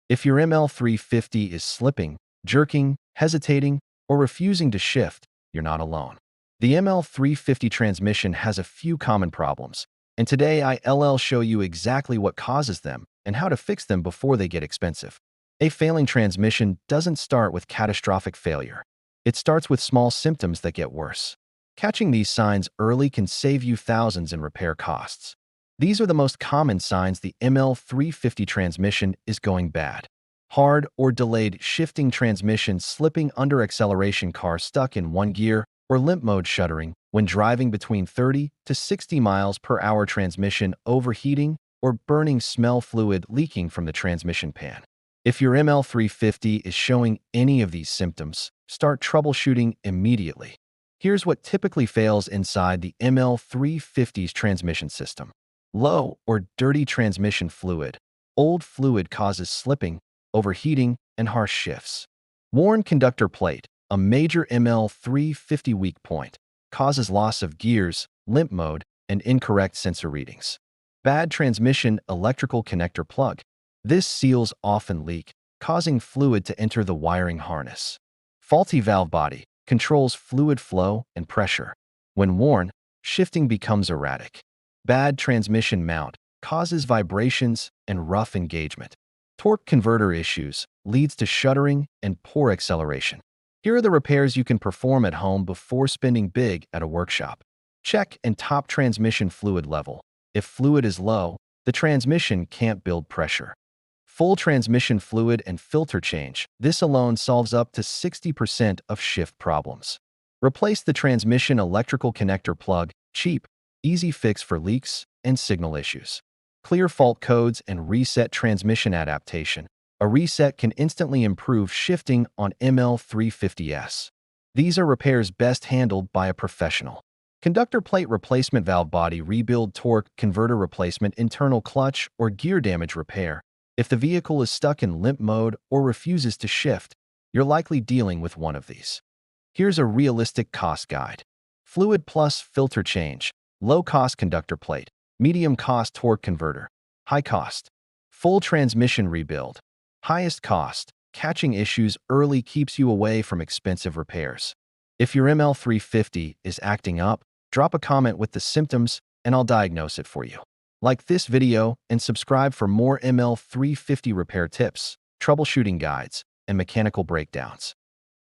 If your ML350 is slipping, jerking, hesitating, or refusing to shift, you're not alone. The ML350 transmission has a few common problems, and today I'll show you exactly what causes them and how to fix them before they get expensive. A failing transmission doesn't start with catastrophic failure. It starts with small symptoms that get worse. Catching these signs early can save you thousands in repair costs. These are the most common signs the ML350 transmission is going bad. Hard or delayed shifting transmission, slipping under acceleration, car stuck in one gear, or limp mode, shuddering when driving between 30 to 60 miles per hour, transmission overheating or burning, smell, fluid leaking from the transmission pan. If your ML350 is showing any of these symptoms, start troubleshooting immediately. Here's what typically fails inside the ML350's transmission system. Low or dirty transmission fluid. Old fluid causes slipping, overheating, and harsh shifts. Worn conductor plate, a major ML350 weak point, causes loss of gears, limp mode, and incorrect sensor readings. Bad transmission electrical connector plug. This seals often leak, causing fluid to enter the wiring harness. Faulty valve body, controls fluid flow and pressure. When worn, shifting becomes erratic. Bad transmission mount, causes vibrations and rough engagement. Torque converter issues, leads to shuddering and poor acceleration. Here are the repairs you can perform at home before spending big at a workshop. Check and top transmission fluid level. If fluid is low, the transmission can't build pressure. Full transmission fluid and filter change. This alone solves up to 60% of shift problems. Replace the transmission electrical connector plug. Cheap, easy fix for leaks and signal issues. Clear fault codes and reset transmission adaptation. A reset can instantly improve shifting on ML350s. These are repairs best handled by a professional. Conductor plate replacement, valve body rebuild, torque converter replacement, internal clutch or gear damage repair. If the vehicle is stuck in limp mode or refuses to shift, you're likely dealing with one of these. Here's a realistic cost guide. Fluid plus filter change. Low cost conductor plate. Medium cost torque converter. High cost. Full transmission rebuild. Highest cost. Catching issues early keeps you away from expensive repairs. If your ML350 is acting up, drop a comment with the symptoms and I'll diagnose it for you. Like this video and subscribe for more ML350 repair tips, troubleshooting guides, and mechanical breakdowns.